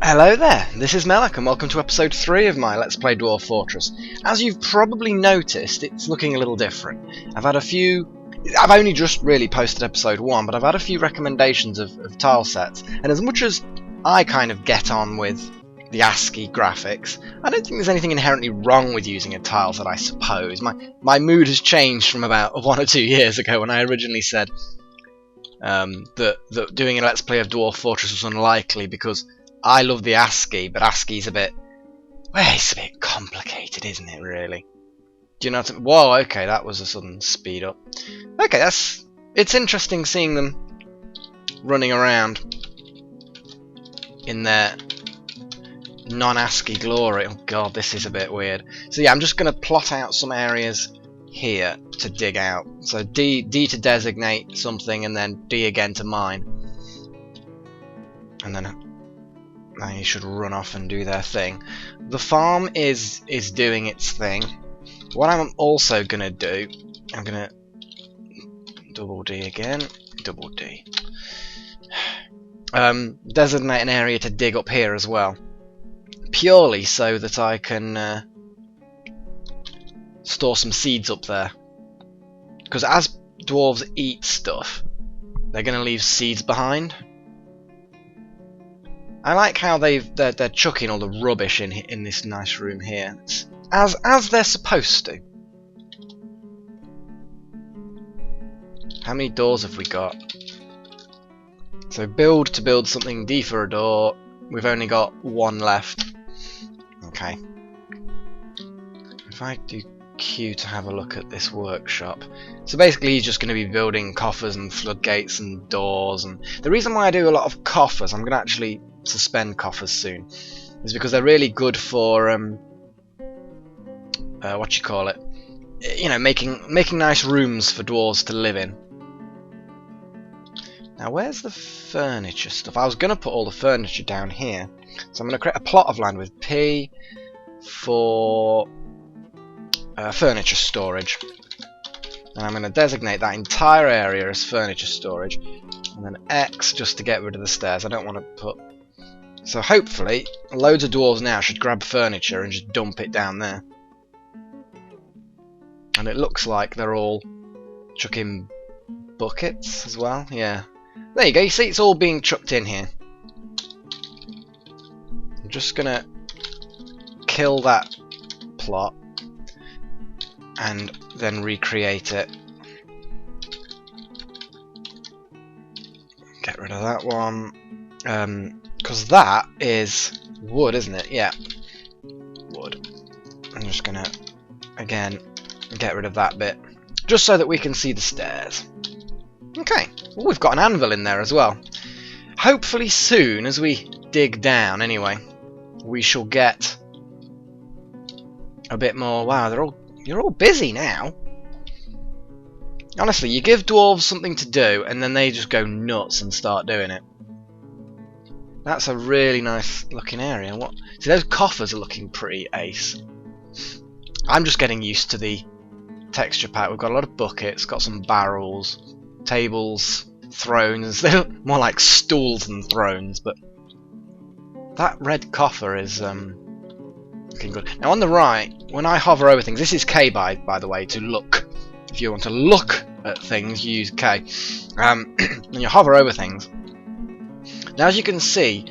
Hello there, this is Melek and welcome to episode 3 of my Let's Play Dwarf Fortress. As you've probably noticed, it's looking a little different. I've only just really posted episode 1, but I've had a few recommendations of tile sets, and as much as I kind of get on with the ASCII graphics, I don't think there's anything inherently wrong with using a tile set, I suppose. My mood has changed from about 1 or 2 years ago when I originally said that doing a Let's Play of Dwarf Fortress was unlikely because I love the ASCII, but ASCII's it's a bit complicated, isn't it, really? Do you know what I mean? Whoa, okay, that was a sudden speed up. Okay, it's interesting seeing them running around in their non-ASCII glory. Oh god, this is a bit weird. So yeah, I'm just going to plot out some areas here to dig out. So D to designate something, and then D again to mine. And then they should run off and do their thing. The farm is doing its thing. What I'm also gonna do, I'm gonna double D again, double D. Designate an area to dig up here as well, purely so that I can store some seeds up there. Because as dwarves eat stuff, they're gonna leave seeds behind. I like how they're chucking all the rubbish in this nice room here, as they're supposed to. How many doors have we got? So build to build something, D for a door. We've only got 1 left. Okay. If I do Q to have a look at this workshop. So basically he's just going to be building coffers and floodgates and doors. And the reason why I do a lot of coffers, I'm going to actually suspend coffers soon, is because they're really good for what you call it, you know, making nice rooms for dwarves to live in. Now where's the furniture stuff? I was going to put all the furniture down here, so I'm going to create a plot of land with P for furniture storage, and I'm going to designate that entire area as furniture storage, and then X just to get rid of the stairs. I don't want to put. So hopefully, loads of dwarves now should grab furniture and just dump it down there. And it looks like they're all chucking buckets as well. Yeah. There you go, you see it's all being chucked in here. I'm just gonna kill that plot and then recreate it. Get rid of that one. Because that is wood, isn't it? Yeah, wood. I'm just gonna, again, get rid of that bit, just so that we can see the stairs. Okay, well, we've got an anvil in there as well. Hopefully soon, as we dig down anyway, we shall get a bit more. Wow, you're all busy now. Honestly, you give dwarves something to do, and then they just go nuts and start doing it. That's a really nice looking area. See, those coffers are looking pretty ace. I'm just getting used to the texture pack. We've got a lot of buckets, got some barrels, tables, thrones. They look more like stools than thrones, but that red coffer is looking good. Now on the right, when I hover over things, this is K by the way, to look. If you want to look at things, you use K. When you hover over things, now as you can see,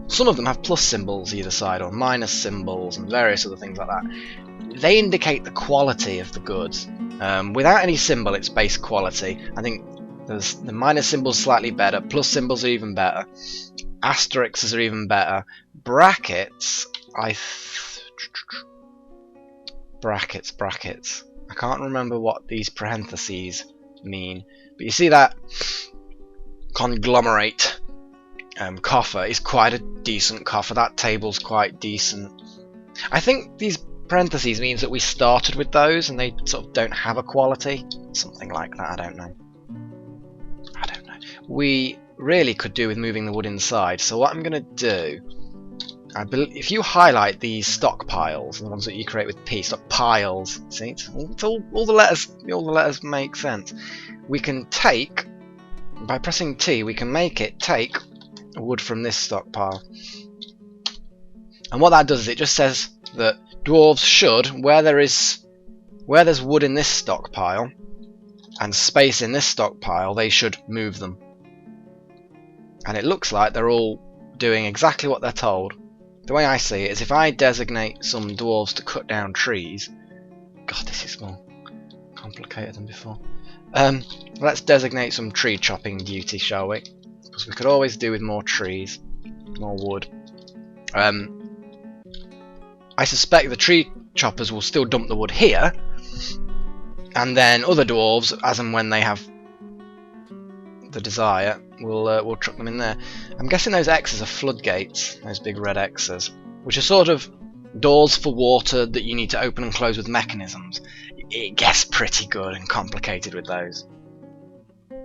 some of them have plus symbols either side, or minus symbols, and various other things like that. They indicate the quality of the goods. Without any symbol, it's base quality. I think the minus symbols slightly better, plus symbols are even better, asterisks are even better, brackets, brackets. I can't remember what these parentheses mean, but you see that conglomerate coffer is quite a decent coffer. That table's quite decent. I think these parentheses means that we started with those and they sort of don't have a quality. Something like that, I don't know. We really could do with moving the wood inside, so what I'm going to do, if you highlight these stockpiles, the ones that you create with P, stock piles, see, all the letters make sense. We can take, by pressing T, we can make it take wood from this stockpile. And what that does is it just says that dwarves should, where there's wood in this stockpile and space in this stockpile, they should move them. And it looks like they're all doing exactly what they're told. The way I see it is if I designate some dwarves to cut down trees... God, this is more complicated than before. Let's designate some tree chopping duty, shall we? Because we could always do with more trees, more wood. I suspect the tree choppers will still dump the wood here, and then other dwarves, as and when they have the desire, will truck them in there. I'm guessing those X's are floodgates, those big red X's, which are sort of doors for water that you need to open and close with mechanisms. It gets pretty good and complicated with those.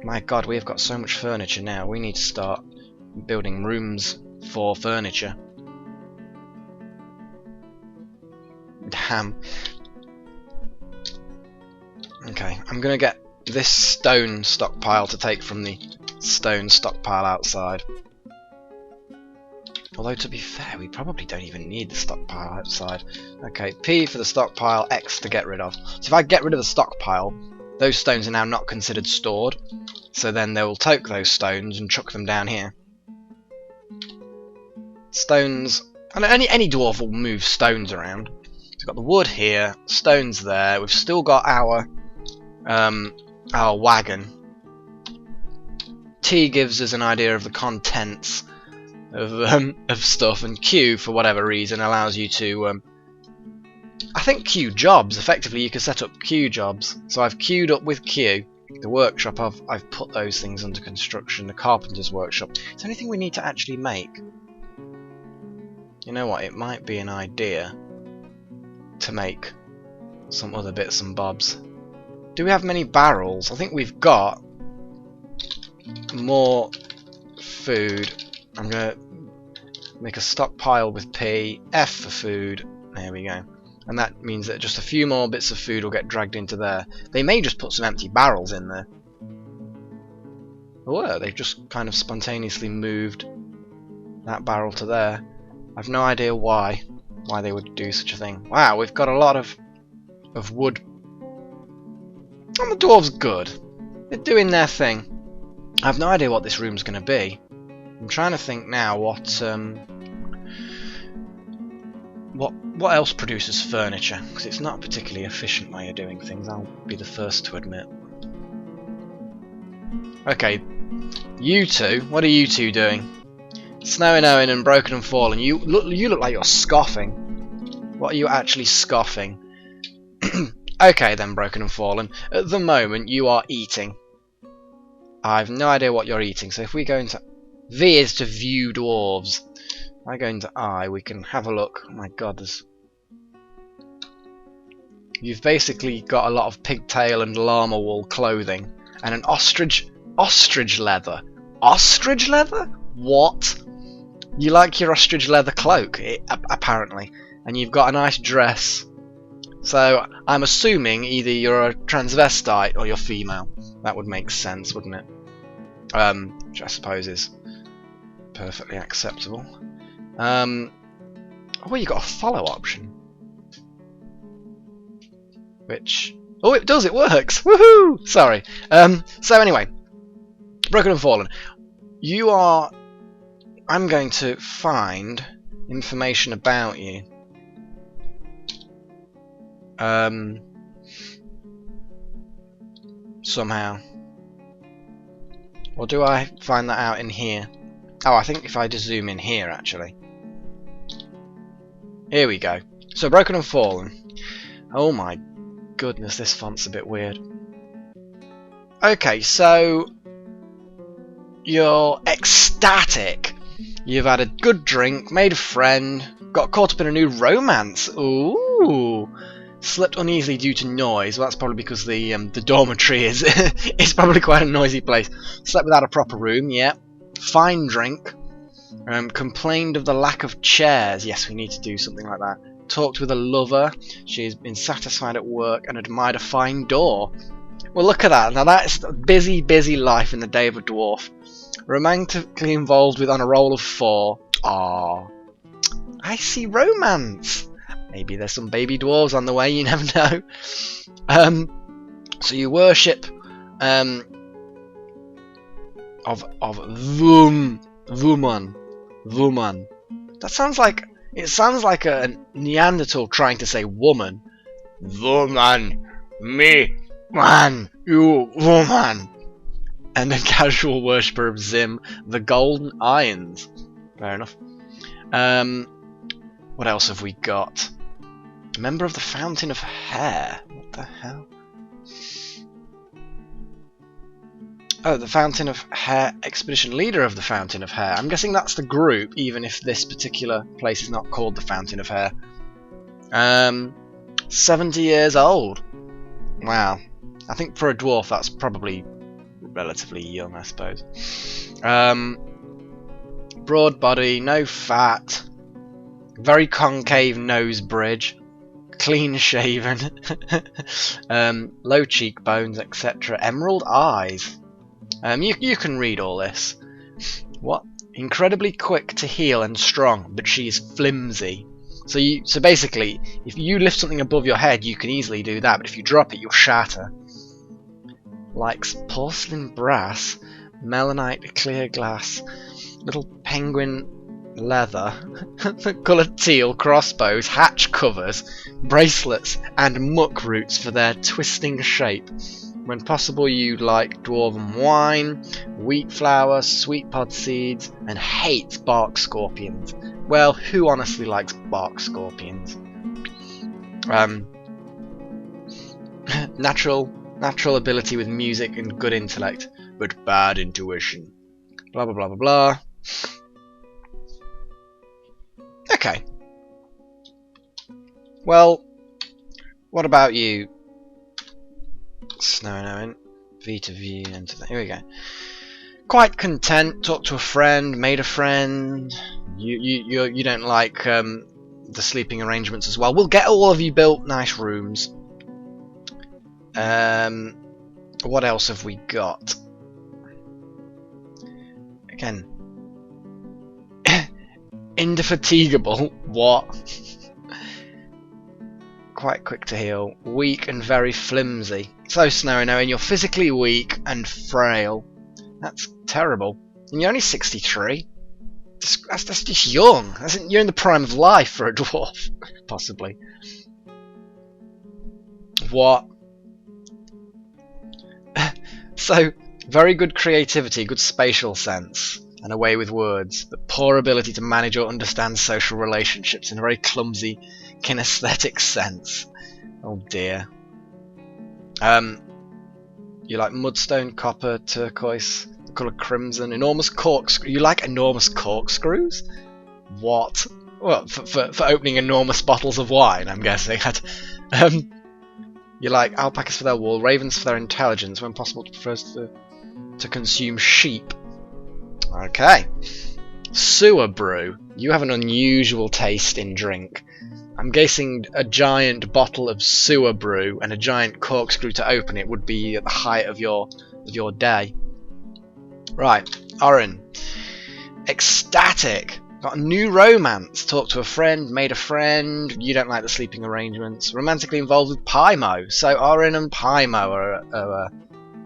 My god, we've got so much furniture now. We need to start building rooms for furniture. Damn. Okay, I'm gonna get this stone stockpile to take from the stone stockpile outside. Although, to be fair, we probably don't even need the stockpile outside. Okay, P for the stockpile, X to get rid of. So if I get rid of the stockpile, those stones are now not considered stored. So then they will take those stones and chuck them down here. Stones... I know any dwarf will move stones around. So we've got the wood here, stones there. We've still got our wagon. T gives us an idea of the contents of stuff, and Q, for whatever reason, allows you to I think queue jobs. Effectively you can set up queue jobs. So I've queued up with Q. The workshop, I've put those things under construction. The carpenter's workshop. Is there anything we need to actually make? You know what, it might be an idea to make some other bits and bobs. Do we have many barrels? I think we've got more food. I'm going to make a stockpile with P, F for food. There we go. And that means that just a few more bits of food will get dragged into there. They may just put some empty barrels in there. Oh, they've just kind of spontaneously moved that barrel to there. I've no idea why they would do such a thing. Wow, we've got a lot of wood. And the dwarves good. They're doing their thing. I have no idea what this room's going to be. I'm trying to think now what else produces furniture, because it's not a particularly efficient way of doing things, I'll be the first to admit. Okay, you two, what are you two doing? Snowing Owen and Broken and Fallen, you look like you're scoffing. What are you actually scoffing? Okay then, Broken and Fallen, at the moment you are eating. I have no idea what you're eating, so if we go into... V is to view dwarves. If I go into I, we can have a look. Oh my god, there's... You've basically got a lot of pigtail and llama wool clothing. And an ostrich leather. Ostrich leather? What? You like your ostrich leather cloak, apparently. And you've got a nice dress. So, I'm assuming either you're a transvestite or you're female. That would make sense, wouldn't it? Which I suppose is perfectly acceptable. Oh, you got a follow option. Which... Oh, it does, it works! Woohoo! Sorry. So anyway, Broken and Fallen. You are... I'm going to find information about you. Somehow. Or do I find that out in here? Oh, I think if I just zoom in here, actually. Here we go. So, Broken and Fallen. Oh my goodness, this font's a bit weird. Okay, so... You're ecstatic. You've had a good drink, made a friend, got caught up in a new romance. Ooh! Slept uneasily due to noise. Well, that's probably because the dormitory is it's probably quite a noisy place. Slept without a proper room. Yeah. Fine drink. Complained of the lack of chairs. Yes, we need to do something like that. Talked with a lover. She's been satisfied at work and admired a fine door. Well, look at that. Now that's a busy, busy life in the day of a dwarf. Romantically involved with on a roll of 4. Aww. I see romance. Maybe there's some baby dwarves on the way, you never know. So you worship of woman. That sounds like a Neanderthal trying to say woman. Woman, me, man, you woman. And a casual worshipper of Zim, the Golden Irons. Fair enough. What else have we got? A member of the Fountain of Hair. What the hell? Oh, the Fountain of Hair Expedition. Leader of the Fountain of Hair. I'm guessing that's the group, even if this particular place is not called the Fountain of Hair. 70 years old. Wow. I think for a dwarf that's probably relatively young, I suppose. Broad body, no fat, very concave nose bridge, clean shaven, low cheekbones, etc. Emerald eyes. You can read all this. What? Incredibly quick to heal and strong, but she's flimsy. So basically, if you lift something above your head, you can easily do that, but if you drop it, you'll shatter. Likes porcelain brass, melanite clear glass, little penguin leather, coloured teal crossbows, hatch covers, bracelets, and muck roots for their twisting shape. When possible, you like dwarven wine, wheat flour, sweet pod seeds, and hates bark scorpions. Well, who honestly likes bark scorpions? Natural ability with music and good intellect, but bad intuition. Blah blah blah blah blah. Okay. Well, what about you? Snow V to V into that. Here we go. Quite content. Talk to a friend. Made a friend. You don't like the sleeping arrangements as well. We'll get all of you built nice rooms. What else have we got? Again, indefatigable. What? Quite quick to heal. Weak and very flimsy. So Snowy knowing you're physically weak and frail. That's terrible. And you're only 63. That's just young. You're in the prime of life for a dwarf, possibly. What? So, very good creativity, good spatial sense, and a way with words, but poor ability to manage or understand social relationships in a very clumsy kinesthetic sense. Oh dear. You like mudstone, copper, turquoise, the colour crimson, enormous corkscrew. You like enormous corkscrews? What? Well, for opening enormous bottles of wine, I'm guessing. You like alpacas for their wool, ravens for their intelligence, when possible prefers to consume sheep. Okay. Sewer brew. You have an unusual taste in drink. I'm guessing a giant bottle of sewer brew and a giant corkscrew to open it would be at the height of your day. Right, Oren. Ecstatic. Got a new romance. Talked to a friend, made a friend. You don't like the sleeping arrangements. Romantically involved with Pymo. So Oren and Pymo are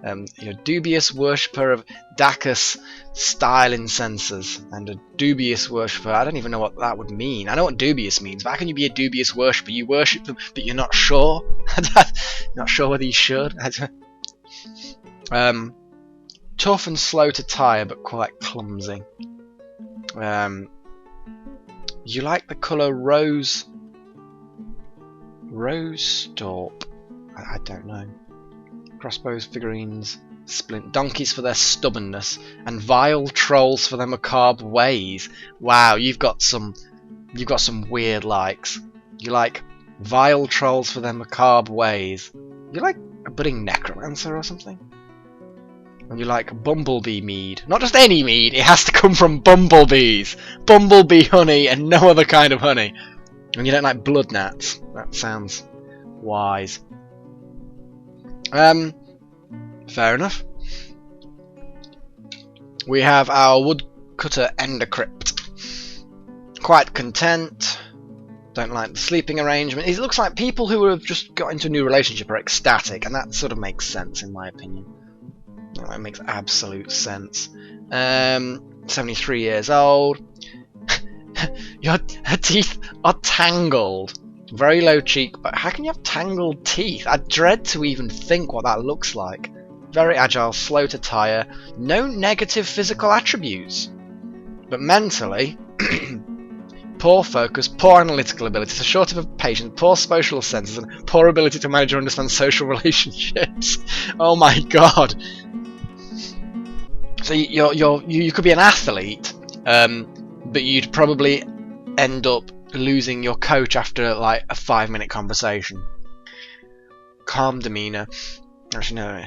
a dubious worshipper of Dacus style incensors and a dubious worshipper. I don't even know what that would mean. I know what dubious means, but how can you be a dubious worshipper? You worship them, but you're not sure. Not sure whether you should. Tough and slow to tire, but quite clumsy. You like the colour rose storp. I don't know. Crossbows, figurines, splint donkeys for their stubbornness, and vile trolls for their macabre ways. Wow, you've got some weird likes. You like vile trolls for their macabre ways. You like a budding necromancer or something? And you like bumblebee mead. Not just any mead, it has to come from bumblebees. Bumblebee honey and no other kind of honey. And you don't like blood gnats. That sounds wise. Fair enough. We have our woodcutter Endercrypt. Quite content. Don't like the sleeping arrangement. It looks like people who have just got into a new relationship are ecstatic, and that sort of makes sense in my opinion. That makes absolute sense. 73 years old. Her teeth are tangled. Very low cheek, but how can you have tangled teeth? I dread to even think what that looks like. Very agile, slow to tire. No negative physical attributes. But mentally, poor focus, poor analytical ability, so short of patience, poor social senses, and poor ability to manage or understand social relationships. Oh my god. So you could be an athlete, but you'd probably end up losing your coach after like a 5-minute conversation. Calm demeanour. Actually, no.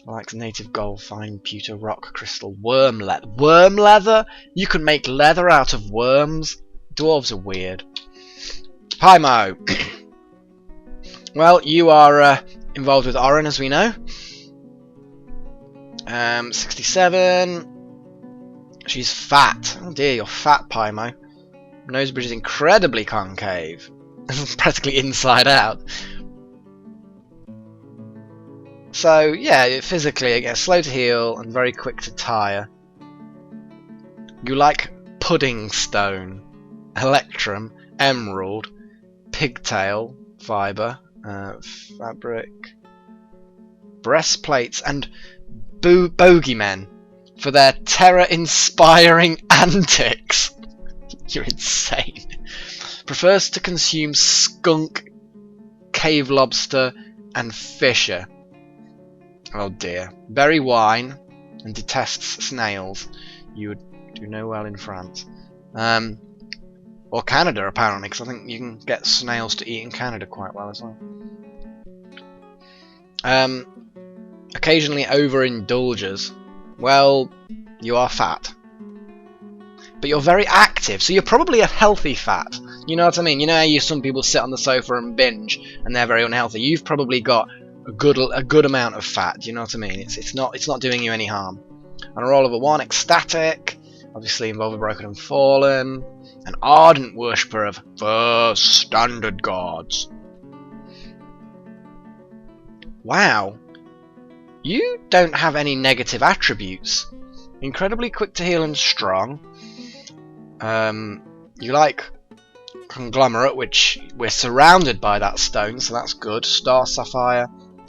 Likes native gold, fine pewter, rock, crystal, worm leather. Worm leather? You can make leather out of worms? Dwarves are weird. Paimo. Well, you are involved with Oren, as we know. 67. She's fat. Oh dear, you're fat, Paimo. Nose bridge is incredibly concave. Practically inside out. So, yeah, physically, again, slow to heal and very quick to tire. You like pudding stone, electrum, emerald, pigtail, fibre, fabric, breastplates, and bogeymen for their terror-inspiring antics. You're insane. Prefers to consume skunk, cave lobster, and fisher. Oh dear. Berry wine and detests snails. You would do no well in France. Or Canada, apparently, because I think you can get snails to eat in Canada quite well as well. Occasionally overindulges. Well, you are fat. But you're very active, so you're probably a healthy fat. You know what I mean? You know how some people sit on the sofa and binge, and they're very unhealthy. You've probably got a good amount of fat. Do you know what I mean? It's not doing you any harm. On a roll of a 1, ecstatic, obviously involved with broken and fallen, an ardent worshipper of first standard gods. Wow, you don't have any negative attributes. Incredibly quick to heal and strong. You like conglomerate, which we're surrounded by that stone, so that's good. Star sapphire.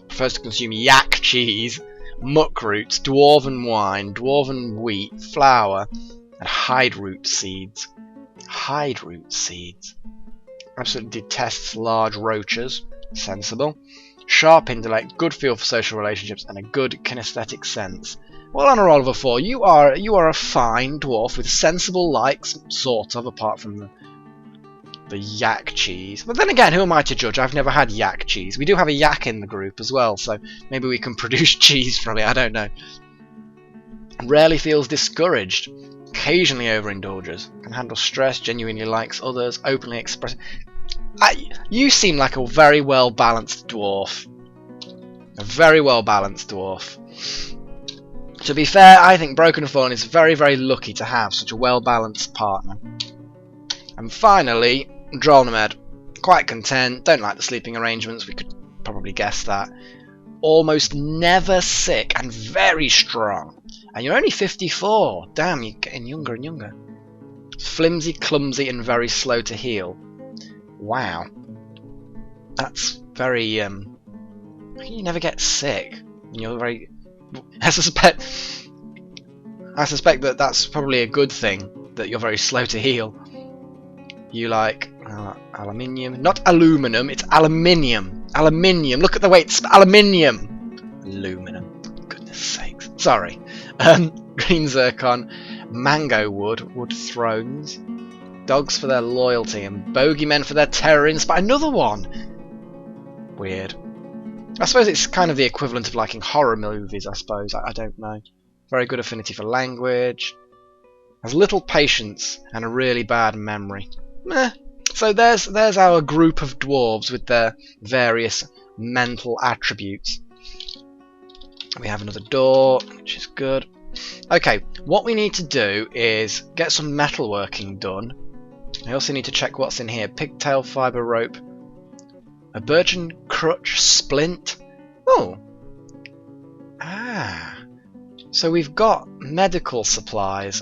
Prefers to consume yak cheese, muck roots, dwarven wine, dwarven wheat, flour, and hide root seeds. Hide root seeds. Absolutely detests large roaches. Sensible. Sharp intellect, good feel for social relationships, and a good kinesthetic sense. Well, on a roll of a 4, you are a fine dwarf with sensible likes, sort of, apart from the yak cheese. But then again, who am I to judge? I've never had yak cheese. We do have a yak in the group as well, so maybe we can produce cheese from it. I don't know. Rarely feels discouraged. Occasionally overindulges. Can handle stress. Genuinely likes others. Openly express. You seem like a very well balanced dwarf. A very well balanced dwarf. To be fair, I think Broken and Fallen is very, very lucky to have such a well balanced partner. And finally, Drolnamed. Quite content, don't like the sleeping arrangements, we could probably guess that. Almost never sick and very strong. And you're only 54. Damn, you're getting younger and younger. Flimsy, clumsy, and very slow to heal. Wow. That's very, you never get sick. And you're very... I suspect that that's probably a good thing, that you're very slow to heal. You like aluminium, not aluminum, it's aluminium. Aluminium. Look at the way it's aluminium. Aluminum. Goodness sakes. Sorry. Green zircon, mango wood, wood thrones, dogs for their loyalty, and bogeymen for their terror inspire. Another one. Weird. I suppose it's kind of the equivalent of liking horror movies, I suppose. I don't know. Very good affinity for language. Has little patience and a really bad memory. Meh. So there's our group of dwarves with their various mental attributes. We have another door, which is good. Okay, what we need to do is get some metalworking done. I also need to check what's in here. Pigtail fibre rope. A birchen crutch splint. Oh. Ah. So we've got medical supplies.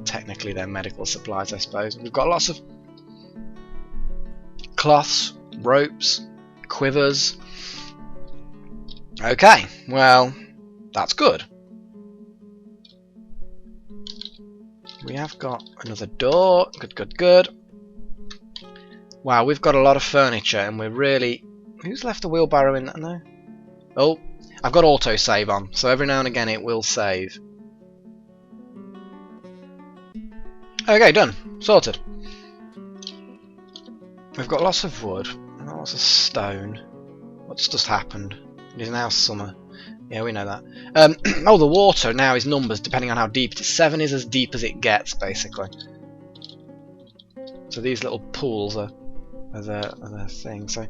Technically they're medical supplies, I suppose. We've got lots of cloths, ropes, quivers. Okay, well, that's good. We have got another door. Good, good, good. Wow, we've got a lot of furniture, and we're really... Who's left a wheelbarrow in that? No? Oh, I've got autosave on, so every now and again it will save. Okay, done. Sorted. We've got lots of wood, lots of stone. What's just happened? It is now summer. Yeah, we know that. Oh, the water now is numbers depending on how deep it is. 7 is as deep as it gets, basically. So these little pools are the thing. So,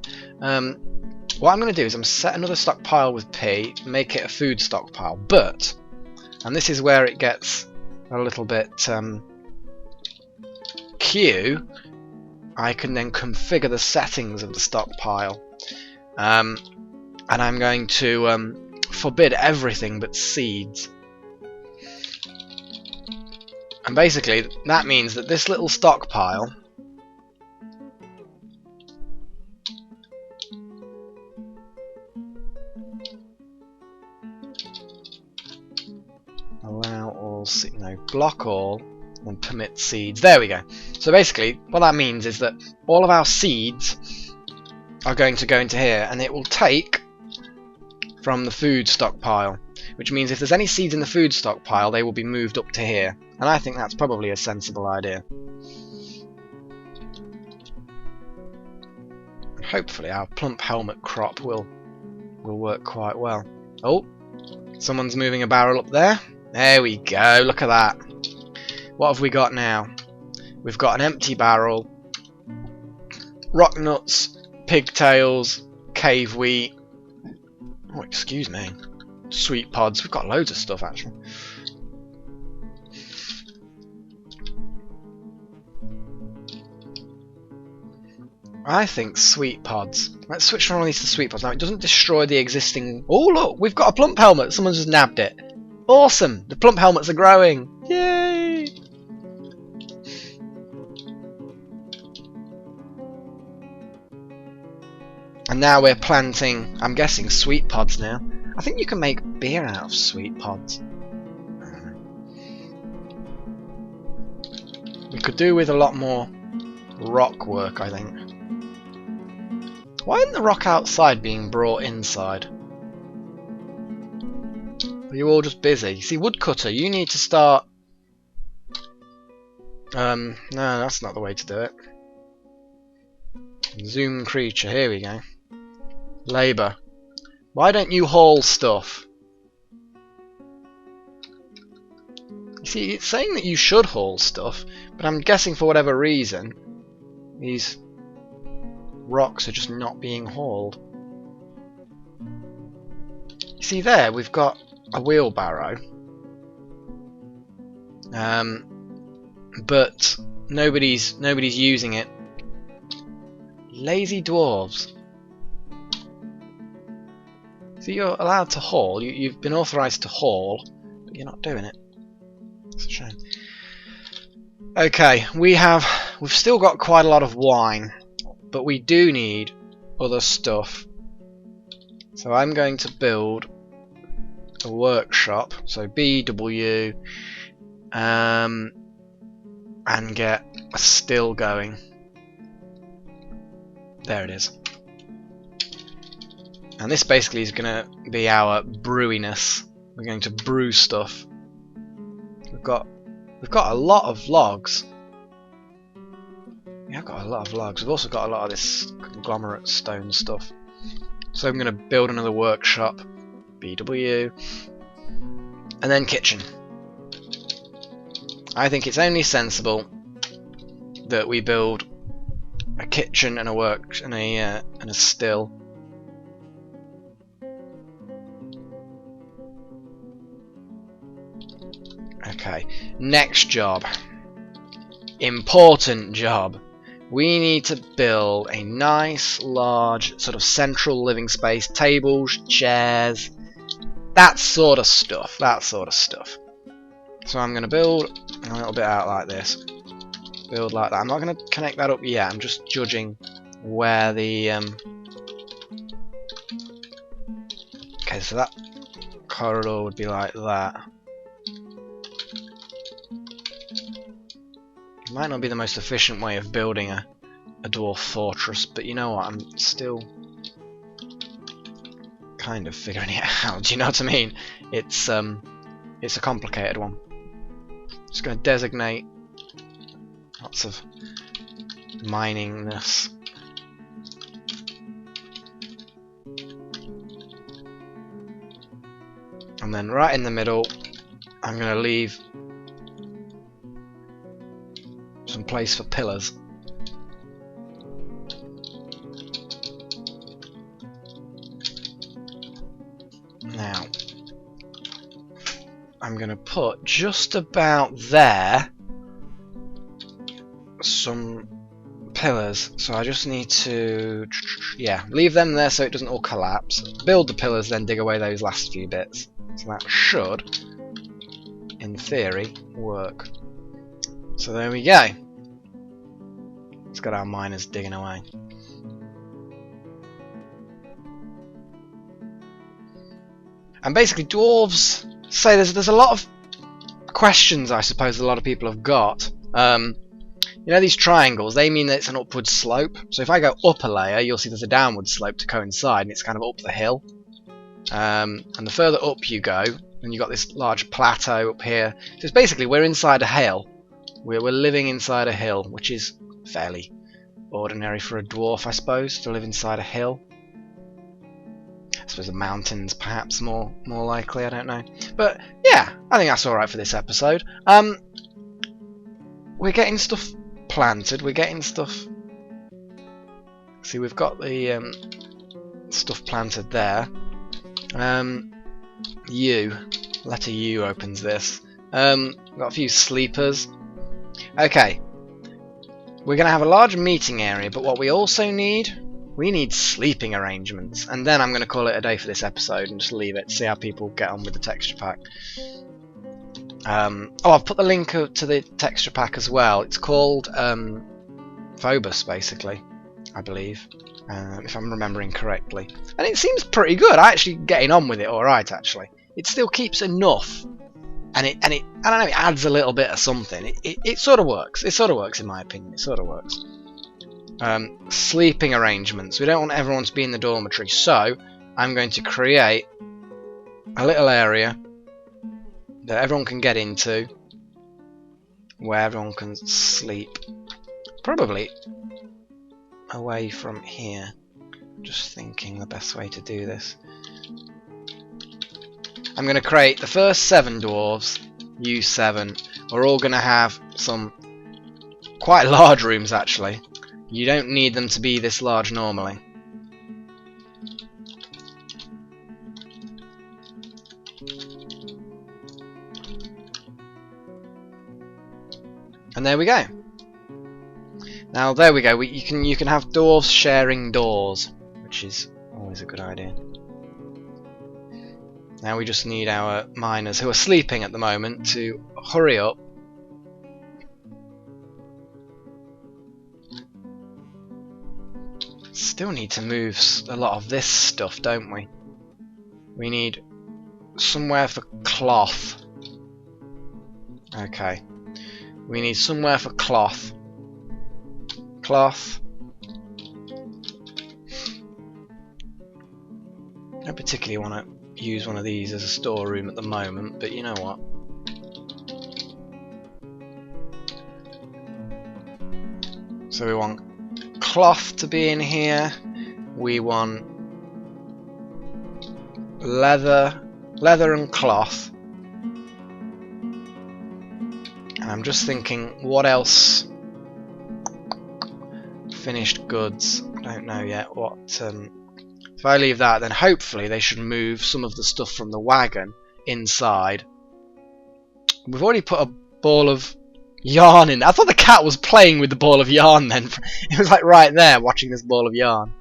what I'm going to do is I'm going to set another stockpile with P, make it a food stockpile. But, and this is where it gets a little bit Q, I can then configure the settings of the stockpile. And I'm going to forbid everything but seeds. And basically that means that this little stockpile allow all block all and permit seeds. There we go. So basically what that means is that all of our seeds are going to go into here, and it will take from the food stockpile, which means if there's any seeds in the food stockpile they will be moved up to here, and I think that's probably a sensible idea. And hopefully our plump helmet crop will work quite well. Oh, someone's moving a barrel up there. There we go, look at that. What have we got now? We've got an empty barrel, rock nuts, pigtails, cave wheat. Oh, excuse me. Sweet pods. We've got loads of stuff, actually. I think sweet pods. Let's switch from all these to sweet pods. Now, it doesn't destroy the existing... Oh, look! We've got a plump helmet. Someone just nabbed it. Awesome! The plump helmets are growing. Yay! And now we're planting, I'm guessing, sweet pods now. I think you can make beer out of sweet pods. We could do with a lot more rock work, I think. Why isn't the rock outside being brought inside? Are you all just busy? See, woodcutter, you need to start... no, that's not the way to do it. Zoom creature, here we go. Labour. Why don't you haul stuff? You see, it's saying that you should haul stuff, but I'm guessing for whatever reason, these rocks are just not being hauled. You see there, we've got a wheelbarrow, but nobody's using it. Lazy dwarves. So you're allowed to haul. You've been authorised to haul, but you're not doing it. It's a shame. Okay, we've still got quite a lot of wine, but we do need other stuff. So I'm going to build a workshop. So BW, and get a still going. There it is. And this basically is going to be our brewiness. We're going to brew stuff. We've got a lot of logs. We have got a lot of logs. We've also got a lot of this conglomerate stone stuff. So I'm going to build another workshop. BW. And then kitchen. I think it's only sensible that we build a kitchen and a still. Okay, next job. Important job. we need to build a nice, large, sort of central living space, tables, chairs, that sort of stuff, So I'm going to build a little bit out like this. Build like that. I'm not going to connect that up yet, I'm just judging where the... Okay, so that corridor would be like that. It might not be the most efficient way of building a dwarf fortress, but you know what, I'm still kind of figuring it out, do you know what I mean? It's a complicated one. Just going to designate lots of miningness. And then right in the middle, I'm going to leave some place for pillars. Now, I'm going to put just about there some pillars. So I just need to, yeah, leave them there so it doesn't all collapse. Build the pillars, then dig away those last few bits. So that should, in theory, work. So there we go. Let's get our miners digging away. And basically, dwarves say there's a lot of questions, I suppose, a lot of people have got. You know, these triangles, they mean that it's an upward slope. So if I go up a layer, you'll see there's a downward slope to coincide, and it's kind of up the hill. And the further up you go, and you've got this large plateau up here. So it's basically, we're inside a hill. We're living inside a hill, which is fairly ordinary for a dwarf, I suppose, to live inside a hill. I suppose the mountains, perhaps more likely. I don't know, but yeah, I think that's all right for this episode. We're getting stuff planted. We're getting stuff. See, we've got the stuff planted there. Letter U opens this. Got a few sleepers. Okay, we're going to have a large meeting area, but what we also need, we need sleeping arrangements. And then I'm going to call it a day for this episode and just leave it, see how people get on with the texture pack. Oh, I've put the link to the texture pack as well. It's called Phobos, basically, I believe, if I'm remembering correctly. And it seems pretty good. I'm actually getting on with it all right, actually. It still keeps enough. And it I don't know, it adds a little bit of something. It sort of works. It sort of works, in my opinion. It sort of works. Sleeping arrangements. We don't want everyone to be in the dormitory, so I'm going to create a little area that everyone can get into, where everyone can sleep. Probably away from here. Just thinking the best way to do this. I'm going to create the first 7 dwarves, you 7. We're all going to have some quite large rooms, actually. You don't need them to be this large normally. And there we go. Now there we go. You can have dwarves sharing doors, which is always a good idea. Now we just need our miners, who are sleeping at the moment, to hurry up. Still need to move a lot of this stuff, don't we? We need somewhere for cloth. Okay. We need somewhere for cloth. Cloth. I don't particularly want to use one of these as a storeroom at the moment, but you know what? So we want cloth to be in here. We want leather and cloth. And I'm just thinking, what else? Finished goods. I don't know yet what. If I leave that, then hopefully they should move some of the stuff from the wagon inside. We've already put a ball of Yarning. I thought the cat was playing with the ball of yarn then. It was like right there watching this ball of yarn.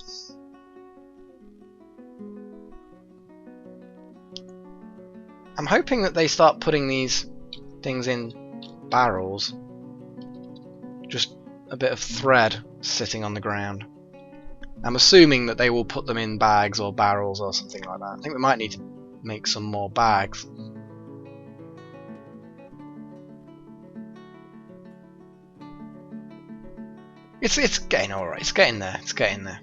I'm hoping that they start putting these things in barrels. Just a bit of thread sitting on the ground. I'm assuming that they will put them in bags or barrels or something like that. I think we might need to make some more bags. It's getting alright. It's getting there. It's getting there.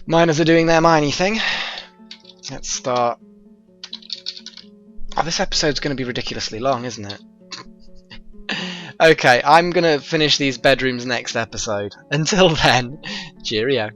Miners are doing their miney thing. Let's start. Oh, this episode's going to be ridiculously long, isn't it? Okay, I'm going to finish these bedrooms next episode. Until then, cheerio.